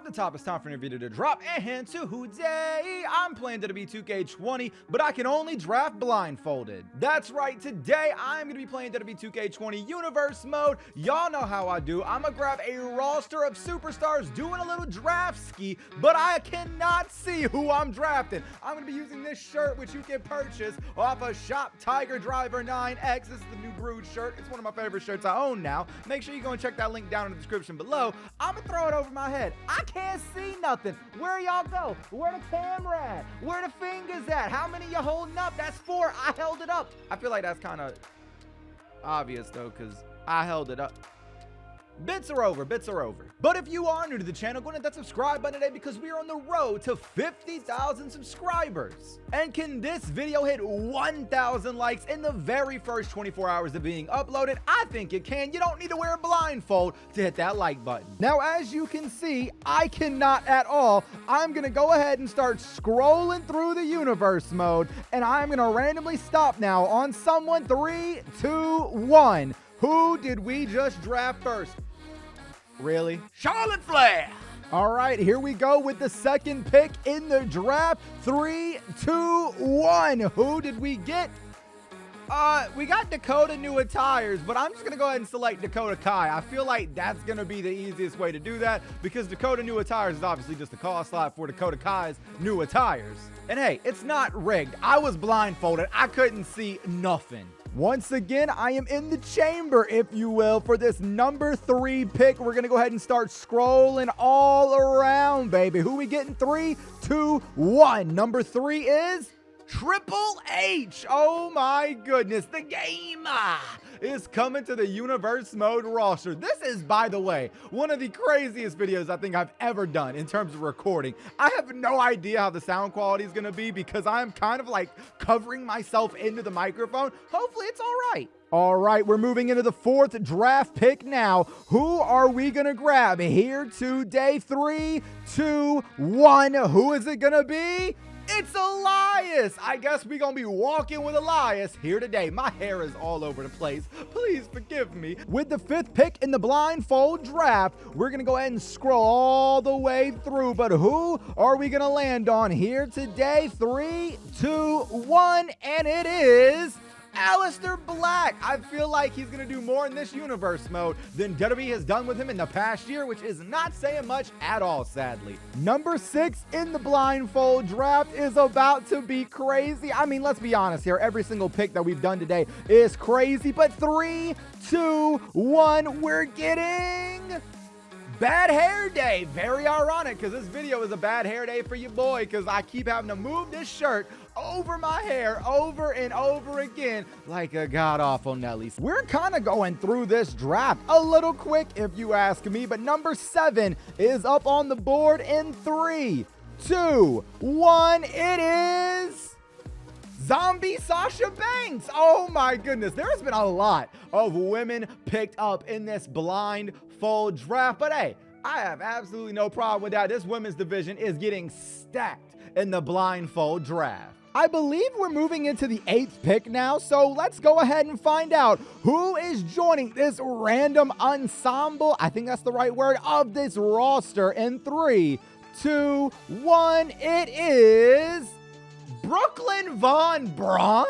the top, it's time for a new video to drop. And today, I'm playing WWE 2K20, but I can only draft blindfolded. That's right, today I'm going to be playing WWE 2K20 Universe Mode. Y'all know how I do. I'm going to grab a roster of superstars doing a little draft ski, but I cannot see who I'm drafting. I'm going to be using this shirt, which you can purchase off of Shop Tiger Driver 9X. This is the new Brood shirt. It's one of my favorite shirts I own now. Make sure you go and check that link down in the description below. I'm going to throw it over my head. I can't see nothing. Where y'all go? Where the camera at? Where the fingers at? How many you holding up? That's 4. I held it up. I feel like that's kind of obvious though, because I held it up. Bits are over. But if you are new to the channel, go and hit that subscribe button today because we are on the road to 50,000 subscribers. And can this video hit 1,000 likes in the very first 24 hours of being uploaded? I think it can. You don't need to wear a blindfold to hit that like button. Now, as you can see, I cannot at all. I'm going to go ahead and start scrolling through the universe mode, and I'm going to randomly stop now on someone. 3, 2, 1. Who did we just draft first? Really? Charlotte Flair. All right, here we go with the second pick in the draft. 3, 2, 1. Who did we get? We got Dakota New Attires, but I'm just going to go ahead and select Dakota Kai. I feel like that's going to be the easiest way to do that because Dakota New Attires is obviously just a call slot for Dakota Kai's New Attires. And hey, it's not rigged. I was blindfolded. I couldn't see nothing. Once again, I am in the chamber, if you will, for this number 3 pick. We're going to go ahead and start scrolling all around, baby. Who we getting? 3, 2, 1. Number 3 is Triple H. Oh my goodness. The game is coming to the Universe Mode roster. This is, by the way, one of the craziest videos I think I've ever done in terms of recording. I have no idea how the sound quality is going to be because I'm kind of like covering myself into the microphone. Hopefully it's all right. All right, we're moving into the 4th draft pick now. Who are we going to grab here today? 3, 2, 1. Who is it going to be? It's Elias. I guess we're going to be walking with Elias here today. My hair is all over the place. Please forgive me. With the 5th pick in the blindfold draft, we're going to go ahead and scroll all the way through. But who are we going to land on here today? 3, 2, 1, and it is Aleister Black. I feel like he's going to do more in this universe mode than WWE has done with him in the past year, which is not saying much at all, sadly. Number 6 in the blindfold draft is about to be crazy. I mean, let's be honest here. Every single pick that we've done today is crazy, but 3, 2, 1, we're getting Bad Hair Day. Very ironic because this video is a bad hair day for your boy because I keep having to move this shirt over my hair over and over again like a god-awful Nelly. We're kind of going through this draft a little quick if you ask me, but number 7 is up on the board in 3, 2, 1. It is Zombie Sasha Banks. Oh my goodness, there's been a lot of women picked up in this blindfold draft, but hey, I have absolutely no problem with that. This women's division is getting stacked in the blindfold draft. I believe we're moving into the 8th pick now, so let's go ahead and find out who is joining this random ensemble, I think that's the right word, of this roster in 3, 2, 1. It is Brooklyn Von Braun?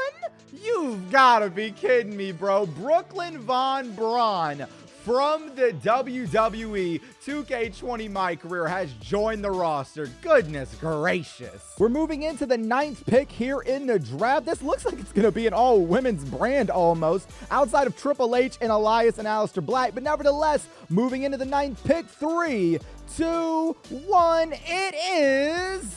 You've got to be kidding me, bro. Brooklyn Von Braun from the WWE 2K20 My Career has joined the roster. Goodness gracious. We're moving into the 9th pick here in the draft. This looks like it's going to be an all-women's brand almost, outside of Triple H and Elias and Aleister Black. But nevertheless, moving into the 9th pick, 3, 2, 1, it is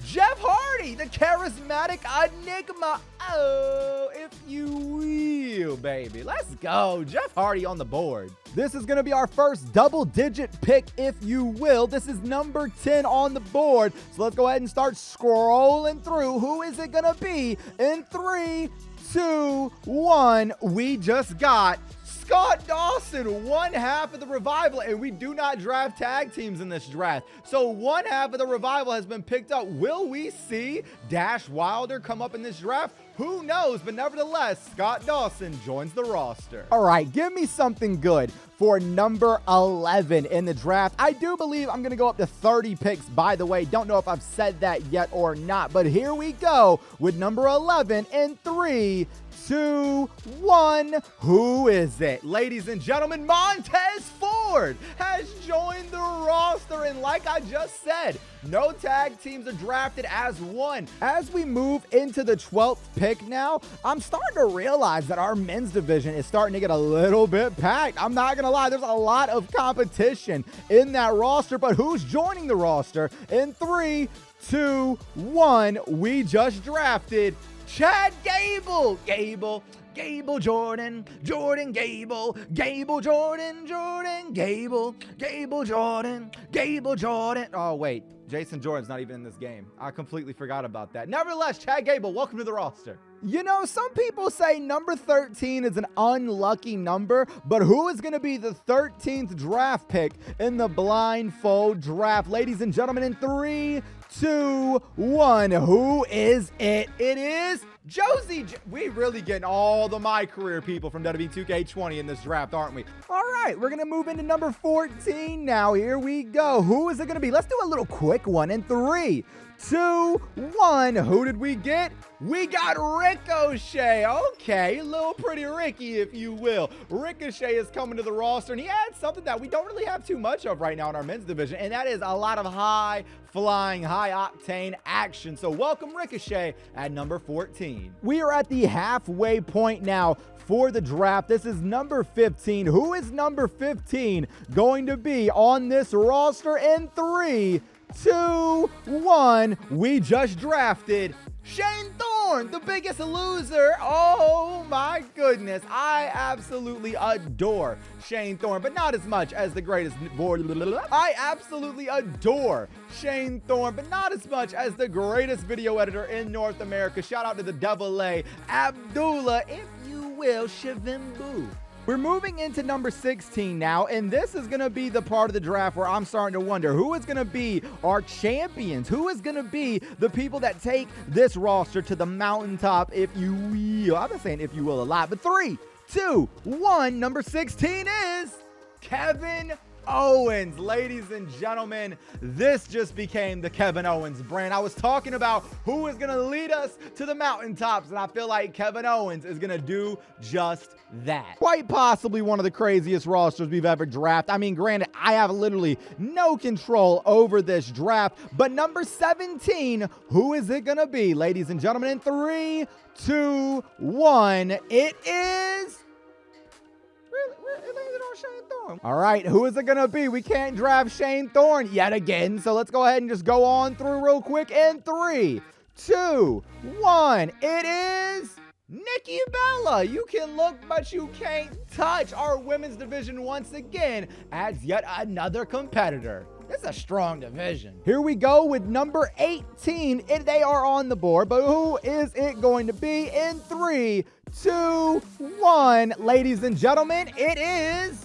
Jeff Hardy, the charismatic enigma. Oh, if you will, baby. Let's go. Jeff Hardy on the board. This is going to be our first double-digit pick, if you will. This is number 10 on the board. So let's go ahead and start scrolling through. Who is it going to be? In 3, 2, 1, we just got Scott Dawson, one half of the Revival, and we do not draft tag teams in this draft. So one half of the Revival has been picked up. Will we see Dash Wilder come up in this draft? Who knows? But nevertheless, Scott Dawson joins the roster. All right, give me something good for number 11 in the draft. I do believe I'm going to go up to 30 picks, by the way. Don't know if I've said that yet or not, but here we go with number 11 in 3, 2, 1. Who is it? Ladies and gentlemen, Montez Ford has joined the roster, and like I just said, no tag teams are drafted as one. As we move into the 12th pick now, I'm starting to realize that our men's division is starting to get a little bit packed. I'm not gonna lie, there's a lot of competition in that roster, but who's joining the roster? In 3, 2, 1, we just drafted Chad Gable. Gable Jordan, Jordan Gable, Gable Jordan, Jordan Gable, Gable Jordan, Gable Jordan. Oh, wait. Jason Jordan's not even in this game. I completely forgot about that. Nevertheless, Chad Gable, welcome to the roster. You know, some people say number 13 is an unlucky number, but who is going to be the 13th draft pick in the Blindfold draft? Ladies and gentlemen, in 3, 2, 1, who is it? It is Josie. We really getting all the My Career people from WWE 2K20 in this draft, aren't we? All right, we're going to move into number 14 now. Here we go. Who is it going to be? Let's do a little quick one in 3, 2, 1. Who did we get? We got Ricochet. Okay, a little pretty Ricky, if you will. Ricochet is coming to the roster, and he adds something that we don't really have too much of right now in our men's division, and that is a lot of high-flying, high-octane action. So welcome Ricochet at number 14. We are at the halfway point now for the draft. This is number 15. Who is number 15 going to be on this roster? In 3, 2, 1, we just drafted Shane Thorne, the Biggest Loser. Oh my goodness. I absolutely adore Shane Thorne, but not as much as the greatest. I absolutely adore Shane Thorne, but not as much as the greatest video editor in North America. Shout out to the Double A, Abdullah, if you will, Shivimbu. We're moving into number 16 now, and this is going to be the part of the draft where I'm starting to wonder who is going to be our champions, who is going to be the people that take this roster to the mountaintop, if you will. I've been saying if you will a lot, but 3, 2, 1, number 16 is Kevin Owens. Ladies and gentlemen, this just became the Kevin Owens brand. I was talking about who is going to lead us to the mountaintops, and I feel like Kevin Owens is going to do just that. Quite possibly one of the craziest rosters we've ever drafted. I mean, granted, I have literally no control over this draft, but number 17, who is it going to be? Ladies and gentlemen, in 3, 2, 1, it is... Shane Thorne. All right, who is it going to be? We can't draft Shane Thorne yet again, so let's go ahead and just go on through real quick in 3, 2, 1. It is Nikki Bella. You can look, but you can't touch. Our women's division once again adds yet another competitor. It's a strong division. Here we go with number 18. They are on the board, but who is it going to be? In 3, 2, 1. Ladies and gentlemen, it is...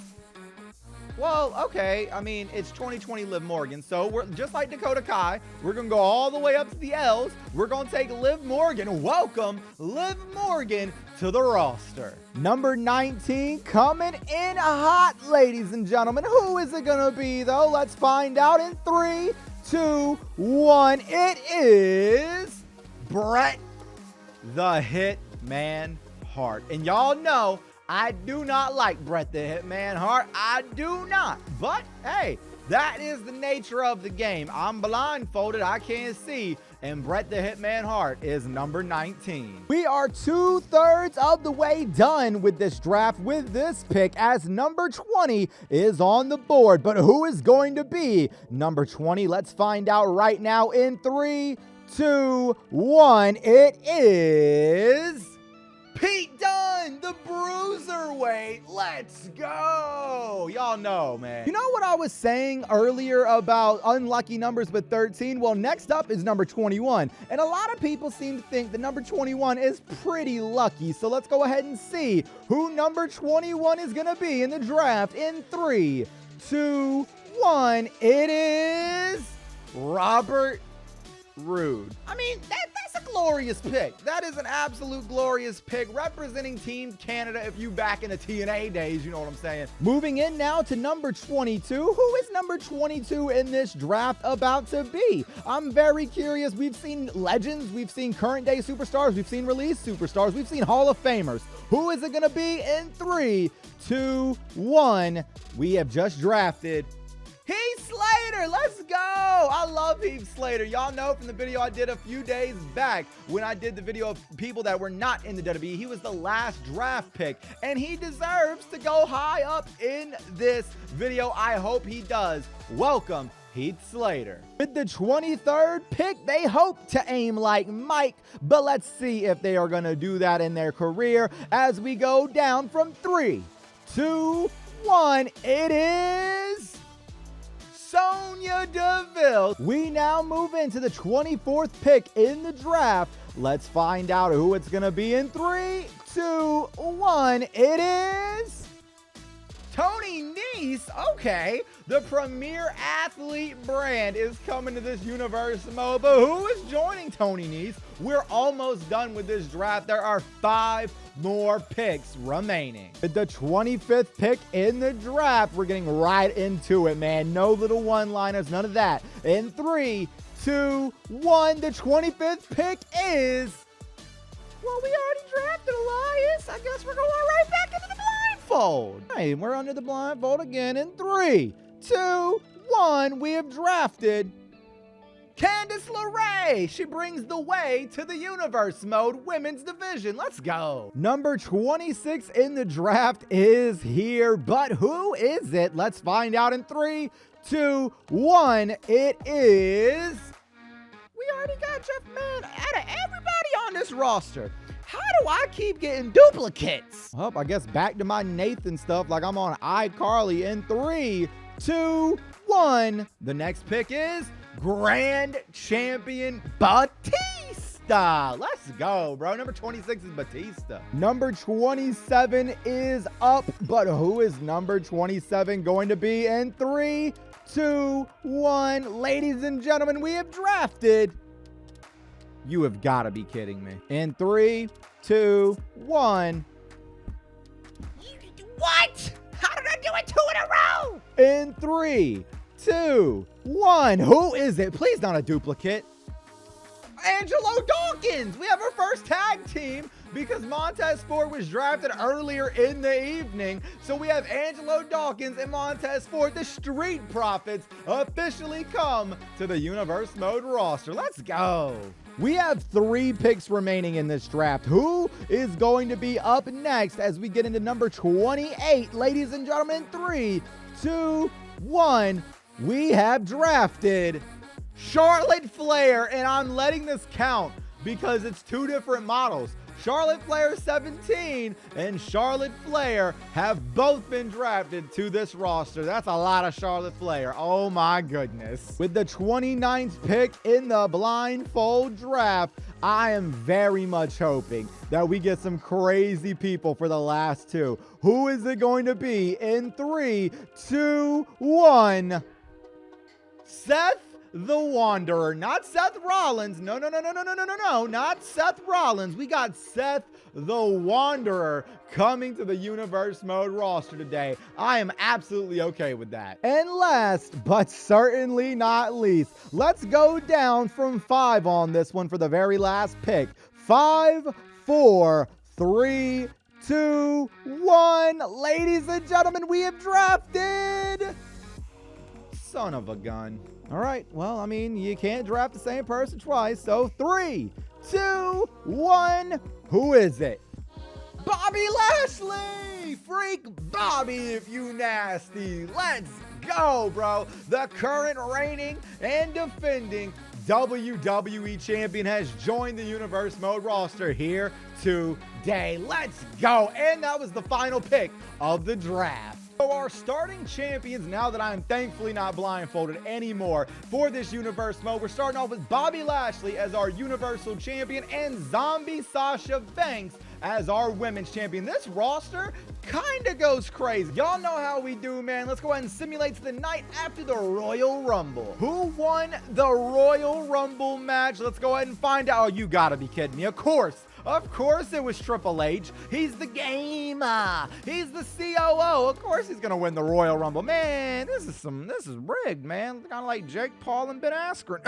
Well, okay, I mean, it's 2020 Liv Morgan, so we're just like Dakota Kai. We're going to go all the way up to the L's. We're going to take Liv Morgan. Welcome, Liv Morgan, to the roster. Number 19 coming in hot, ladies and gentlemen. Who is it going to be, though? Let's find out in 3, 2, 1. It is Bret the Hitman Hart. And y'all know I do not like Bret the Hitman Hart. I do not. But, hey, that is the nature of the game. I'm blindfolded. I can't see. And Bret the Hitman Hart is number 19. We are 2/3 of the way done with this draft with this pick, as number 20 is on the board. But who is going to be number 20? Let's find out right now in 3, 2, 1. It is... Pete Dunne, the Bruiserweight. Let's go. Y'all know, man. You know what I was saying earlier about unlucky numbers with 13? Well, next up is number 21. And a lot of people seem to think that number 21 is pretty lucky. So let's go ahead and see who number 21 is going to be in the draft in 3, 2, 1. It is Robert Roode. I mean, that's a glorious pick. That is an absolute glorious pick, representing Team Canada if you back in the TNA days, you know what I'm saying. Moving in now to number 22. Who is number 22 in this draft about to be? I'm very curious. We've seen legends, we've seen current day superstars, we've seen released superstars, we've seen Hall of Famers. Who is it gonna be in 3, 2, 1? We have just drafted Heath Slater. Let's go. I love Heath Slater. Y'all know from the video I did a few days back when I did the video of people that were not in the WWE, he was the last draft pick, and he deserves to go high up in this video. I hope he does. Welcome, Heath Slater. With the 23rd pick, they hope to aim like Mike, but let's see if they are going to do that in their career as we go down from 3, 2, 1. It is Sonya Deville. We now move into the 24th pick in the draft. Let's find out who it's going to be in 3, 2, 1. It is Tony Nese. Okay, the premier athlete brand is coming to this universe mode, but who is joining Tony Nese? We're almost done with this draft. There are 5 more picks remaining. With the 25th pick in the draft, we're getting right into it, man. No little one-liners, none of that. In 3, 2, 1, the 25th pick is, well, we already drafted Elias. I guess we're going right back into the blindfold. Hey, we're under the blindfold again in 3, 2, 1. We have drafted Candace Larae. She brings the way to the universe mode women's division. Let's go. Number 26 in the draft is here, but who is it? Let's find out in 3, 2, 1. It is, we already got Jeff. Man, out of everybody on this roster, how do I keep getting duplicates? Oh, I guess back to my Nathan stuff like I'm on iCarly in 3, 2, 1. The next pick is Grand Champion Batista. Let's go, bro. Number 26 is Batista. Number 27 is up, but who is number 27 going to be in 3, 2, 1? Ladies and gentlemen, we have drafted, you have got to be kidding me. In 3, 2, 1. What? How did I do it 2 in a row? In 3, 2, 1. Who is it? Please not a duplicate. Angelo Dawkins. We have our first tag team because Montez Ford was drafted earlier in the evening. So we have Angelo Dawkins and Montez Ford. The Street Profits officially come to the Universe Mode roster. Let's go. We have 3 picks remaining in this draft. Who is going to be up next as we get into number 28? Ladies and gentlemen, 3, 2, 1. We have drafted Charlotte Flair, and I'm letting this count because it's 2 different models. Charlotte Flair 17 and Charlotte Flair have both been drafted to this roster. That's a lot of Charlotte Flair. Oh my goodness. With the 29th pick in the blindfold draft, I am very much hoping that we get some crazy people for the last 2. Who is it going to be in 3, 2, 1? Seth the Wanderer, not Seth Rollins. No, not Seth Rollins. We got Seth the Wanderer coming to the Universe Mode roster today. I am absolutely okay with that. And last, but certainly not least, let's go down from 5 on this one for the very last pick. 5, 4, 3, 2, 1. Ladies and gentlemen, we have drafted, son of a gun. All right, well, I mean, you can't draft the same person twice, so 3, 2, 1. Who is it? Bobby Lashley! Freak Bobby, if you nasty. Let's go, bro. The current reigning and defending WWE Champion has joined the Universe Mode roster here today. Let's go. And that was the final pick of the draft. So our starting champions, now that I'm thankfully not blindfolded anymore for this Universe Mode, we're starting off with Bobby Lashley as our Universal Champion and Zombie Sasha Banks as our Women's Champion. This roster kind of goes crazy. Y'all know how we do, man. Let's go ahead and simulate the night after the Royal Rumble. Who won the Royal Rumble match? Let's go ahead and find out. Oh, you gotta be kidding me. Of course it was Triple H. He's the gamer. He's the COO. Of course he's gonna win the Royal Rumble. Man, this is rigged, man. Kind of like Jake Paul and Ben Askren.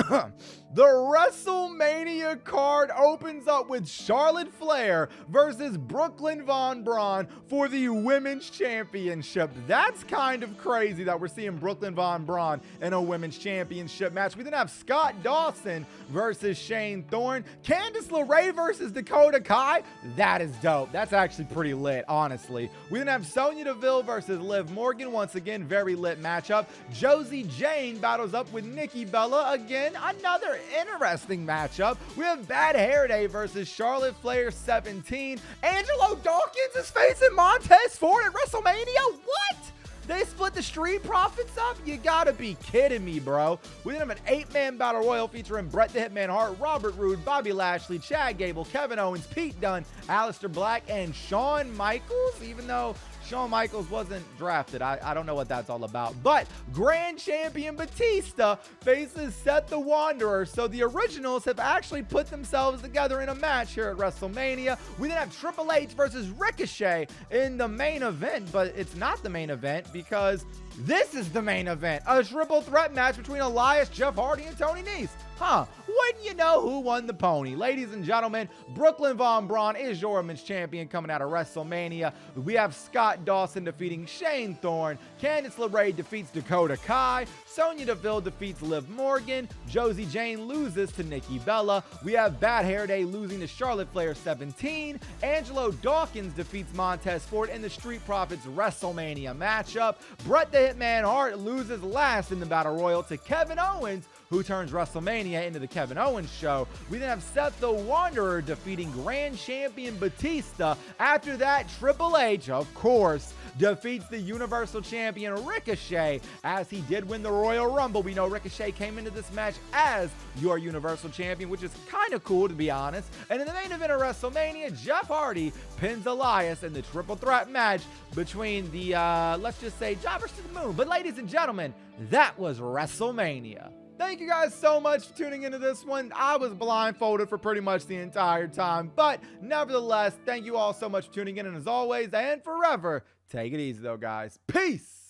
The WrestleMania card opens up with Charlotte Flair versus Brooklyn Von Braun for the Women's Championship. That's kind of crazy that we're seeing Brooklyn Von Braun in a Women's Championship match. We then have Scott Dawson versus Shane Thorne. Candace Larae versus Dakota Kai. That is dope. That's actually pretty lit, honestly. We then have Sonya Deville versus Liv Morgan. Once again, very lit matchup. Josie Jane battles up with Nikki Bella. Again, another interesting matchup. We have Bad Hair Day versus Charlotte Flair 17. Angelo Dawkins is facing Montez Ford at WrestleMania. What? They split the Street Profits up? You gotta be kidding me, bro. We then have an 8-man battle royal featuring Bret the Hitman Hart, Robert Roode, Bobby Lashley, Chad Gable, Kevin Owens, Pete Dunne, Aleister Black, and Shawn Michaels, even though Shawn Michaels wasn't drafted. I don't know what that's all about. But Grand Champion Batista faces Seth the Wanderer. So the originals have actually put themselves together in a match here at WrestleMania. We then have Triple H versus Ricochet in the main event, but it's not the main event because this is the main event. A triple threat match between Elias, Jeff Hardy, and Tony Nese. Huh, wouldn't you know who won the pony? Ladies and gentlemen, Brooklyn Von Braun is your Women's Champion coming out of WrestleMania. We have Scott Dawson defeating Shane Thorne. Candice LeRae defeats Dakota Kai. Sonya Deville defeats Liv Morgan. Josie Jane loses to Nikki Bella. We have Bad Hair Day losing to Charlotte Flair 17. Angelo Dawkins defeats Montez Ford in the Street Profits WrestleMania matchup. Bret the Hitman Hart loses last in the Battle Royal to Kevin Owens, who turns WrestleMania into the Kevin Owens show. We then have Seth the Wanderer defeating Grand Champion Batista. After that, Triple H, of course, defeats the Universal Champion Ricochet, as he did win the Royal Rumble. We know Ricochet came into this match as your Universal Champion, which is kind of cool, to be honest. And in the main event of WrestleMania, Jeff Hardy pins Elias in the triple threat match between the, let's just say, Jobbers to the Moon. But ladies and gentlemen, that was WrestleMania. Thank you guys so much for tuning into this one. I was blindfolded for pretty much the entire time, but nevertheless, thank you all so much for tuning in, and as always and forever, take it easy though, guys. Peace!